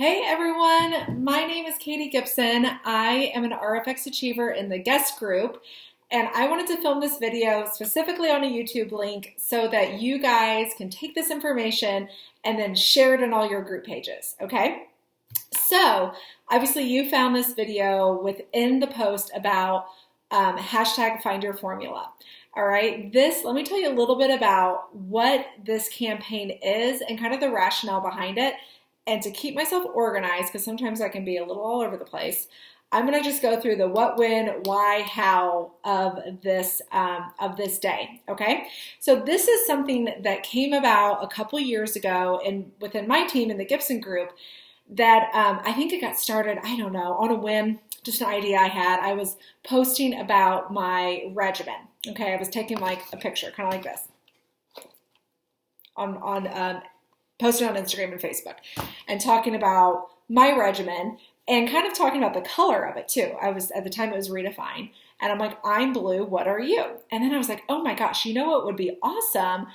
Hey everyone, my name is Katie Gibson. I am an RFX Achiever in the guest group, and I wanted to film this video specifically on a YouTube link so that you guys can take this information and then share it in all your group pages, okay? So, obviously you found this video within the post about hashtag Find Your Formula. All right, let me tell you a little bit about what this campaign is and kind of the rationale behind it. And to keep myself organized, because sometimes I can be a little all over the place, I'm going to just go through the what, when, why, how of this day. Okay, so this is something that came about a couple years ago, and within my team in the Gibson group, that I think it got started. I don't know, on a whim, just an idea I had. I was posting about my regimen. Okay, I was taking like a picture, kind of like this, posting on Instagram and Facebook, and talking about my regimen and kind of talking about the color of it too. At the time it was Redefine, and I'm like, I'm blue, what are you? And then I was like, oh my gosh, you know what would be awesome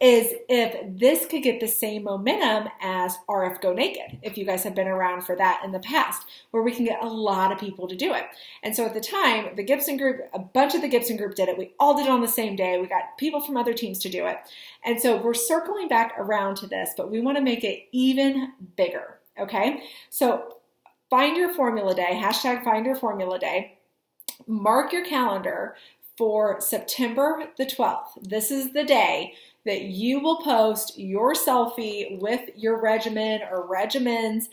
is if this could get the same momentum as RF Go Naked, if you guys have been around for that in the past, where we can get a lot of people to do it. And so at the time, the Gibson group, a bunch of the Gibson group did it. We all did it on the same day. We got people from other teams to do it. And so we're circling back around to this, but we want to make it even bigger, okay? So Find Your Formula Day, hashtag Find Your Formula Day. Mark your calendar for September the 12th. This is the day that you will post your selfie with your regimen or regimens,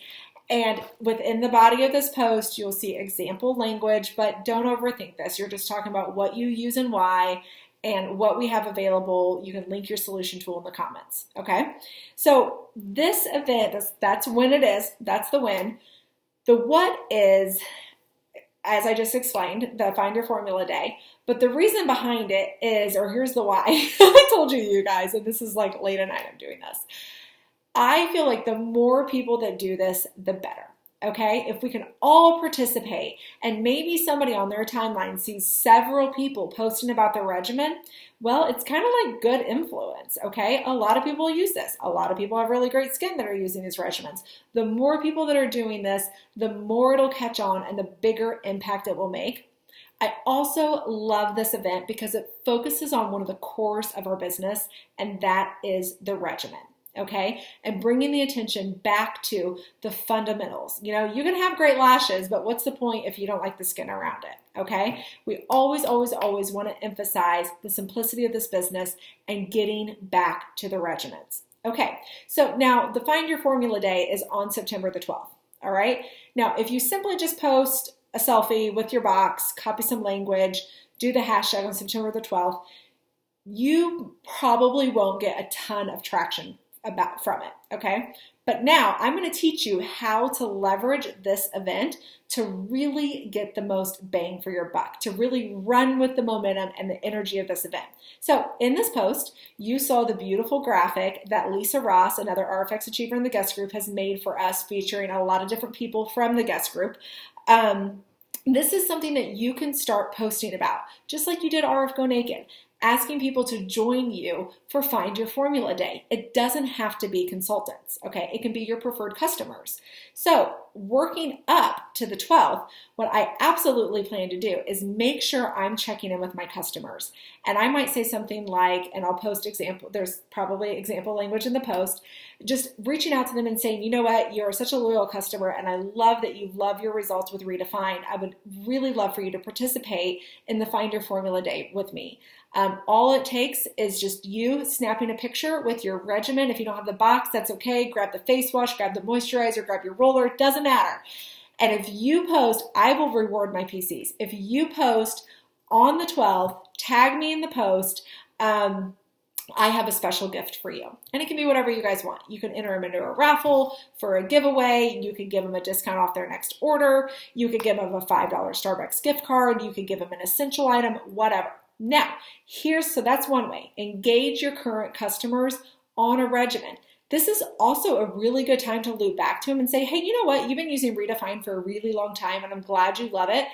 and within the body of this post, you'll see example language, but don't overthink this. You're just talking about what you use and why, and what we have available. You can link your solution tool in the comments, okay? So this event, that's when it is, that's the when. The what is, as I just explained, the Find Your Formula Day. But the reason behind it is, or here's the why. I told you guys, and this is like late at night I'm doing this. I feel like the more people that do this, the better. Okay? If we can all participate, and maybe somebody on their timeline sees several people posting about their regimen, well, it's kind of like good influence, okay? A lot of people use this. A lot of people have really great skin that are using these regimens. The more people that are doing this, the more it'll catch on and the bigger impact it will make. I also love this event because it focuses on one of the cores of our business, and that is the regimen. Okay, and bringing the attention back to the fundamentals. You know, you can have great lashes, but what's the point if you don't like the skin around it? Okay, we always want to emphasize the simplicity of this business and getting back to the regimens. Okay, so now the Find Your Formula Day is on September the 12th. All right, now if you simply just post a selfie with your box, copy some language, do the hashtag on September the 12th, you probably won't get a ton of traction from it, okay? But now I'm going to teach you how to leverage this event to really get the most bang for your buck, to really run with the momentum and the energy of this event. So in this post, you saw the beautiful graphic that Lisa Ross, another RFX Achiever in the guest group, has made for us, featuring a lot of different people from the guest group. This is something that you can start posting about, just like you did RF Go Naked, asking people to join you for Find Your Formula Day. It doesn't have to be consultants, okay? It can be your preferred customers. So working up to the 12th, what I absolutely plan to do is make sure I'm checking in with my customers. And I might say something like, and I'll post example, there's probably example language in the post, just reaching out to them and saying, you know what, you're such a loyal customer, and I love that you love your results with Redefine. I would really love for you to participate in the Find Your Formula Day with me. All it takes is just you snapping a picture with your regimen. If you don't have the box, that's okay. Grab the face wash, grab the moisturizer, grab your roller. It doesn't matter. And if you post, I will reward my PCs. If you post on the 12th, tag me in the post, I have a special gift for you. And it can be whatever you guys want. You can enter them into a raffle for a giveaway. You can give them a discount off their next order. You could give them a $5 Starbucks gift card. You could give them an essential item, whatever. Now, so that's one way. Engage your current customers on a regimen. This is also a really good time to loop back to them and say, hey, you know what? You've been using Redefine for a really long time, and I'm glad you love it.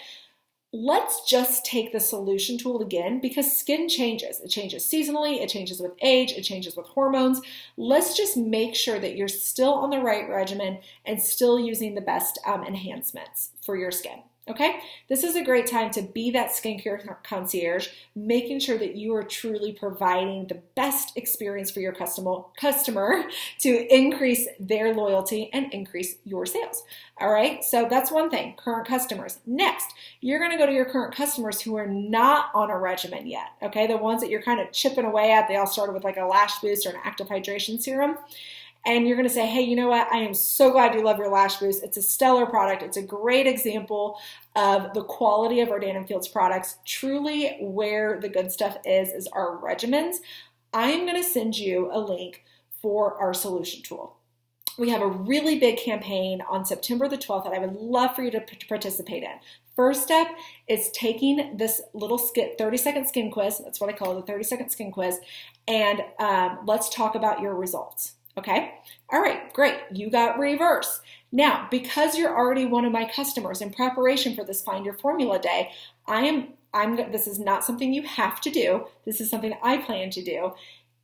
let's just take the solution tool again, because skin changes. It changes seasonally, it changes with age, it changes with hormones. Let's just make sure that you're still on the right regimen and still using the best enhancements for your skin. Okay, this is a great time to be that skincare concierge, making sure that you are truly providing the best experience for your customer to increase their loyalty and increase your sales. All right, so that's one thing, current customers. Next, you're going to go to your current customers who are not on a regimen yet. Okay, the ones that you're kind of chipping away at. They all started with like a lash boost or an active hydration serum. And you're going to say, hey, you know what? I am so glad you love your Lash Boost. It's a stellar product. It's a great example of the quality of our Dan & Fields products. Truly where the good stuff is our regimens. I'm going to send you a link for our solution tool. We have a really big campaign on September the 12th that I would love for you to participate in. First step is taking this little 30-second skin quiz. That's what I call it, the 30-second skin quiz. And let's talk about your results. Okay. All right, great. You got reverse. Now, because you're already one of my customers, in preparation for this Find Your Formula Day, this is not something you have to do. This is something I plan to do.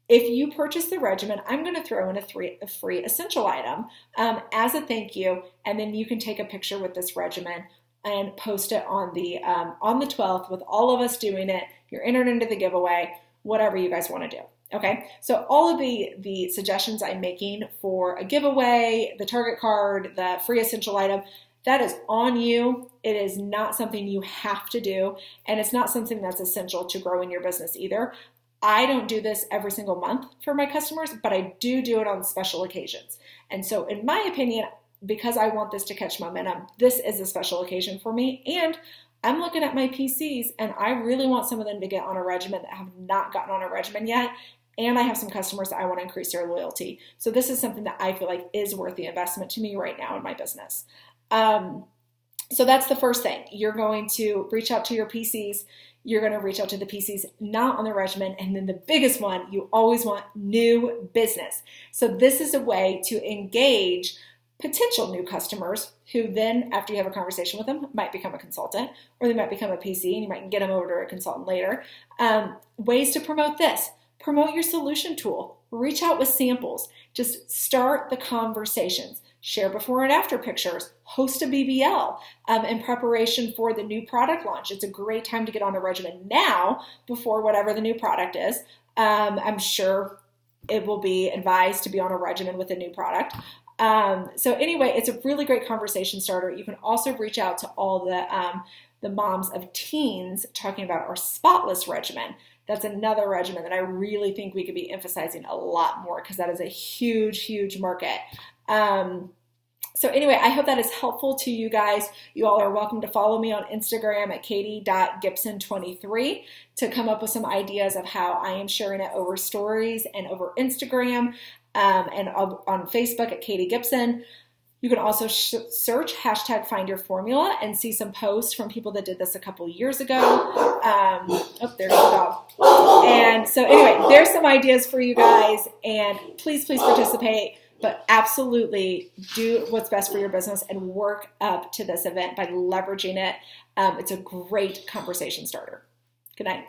If you purchase the regimen, I'm going to throw in a free essential item as a thank you, and then you can take a picture with this regimen and post it on the 12th with all of us doing it. You're entered into the giveaway, whatever you guys want to do. Okay, so all of the suggestions I'm making for a giveaway, the Target card, the free essential item, that is on you. It is not something you have to do, and it's not something that's essential to growing your business either. I don't do this every single month for my customers, but I do it on special occasions. And so in my opinion, because I want this to catch momentum, this is a special occasion for me. And I'm looking at my PCs, and I really want some of them to get on a regimen that have not gotten on a regimen yet. And I have some customers that I want to increase their loyalty. So this is something that I feel like is worth the investment to me right now in my business. So that's the first thing. You're going to reach out to your PCs. You're going to reach out to the PCs not on the regimen. And then the biggest one, you always want new business. So this is a way to engage potential new customers who then, after you have a conversation with them, might become a consultant, or they might become a PC and you might get them over to a consultant later. Ways to promote this. Promote your solution tool. Reach out with samples. Just start the conversations. Share before and after pictures. Host a BBL in preparation for the new product launch. It's a great time to get on a regimen now before whatever the new product is. I'm sure it will be advised to be on a regimen with a new product. So anyway, it's a really great conversation starter. You can also reach out to all the moms of teens talking about our Spotless regimen. That's another regimen that I really think we could be emphasizing a lot more, because that is a huge, huge market. So anyway, I hope that is helpful to you guys. You all are welcome to follow me on Instagram at katie.gibson23 to come up with some ideas of how I am sharing it over stories and over Instagram and on Facebook at Katie Gibson. You can also search hashtag Find Your Formula and see some posts from people that did this a couple years ago. Oh, there's the dog. And so anyway, there's some ideas for you guys, and please participate, but absolutely do what's best for your business and work up to this event by leveraging it. It's a great conversation starter. Good night.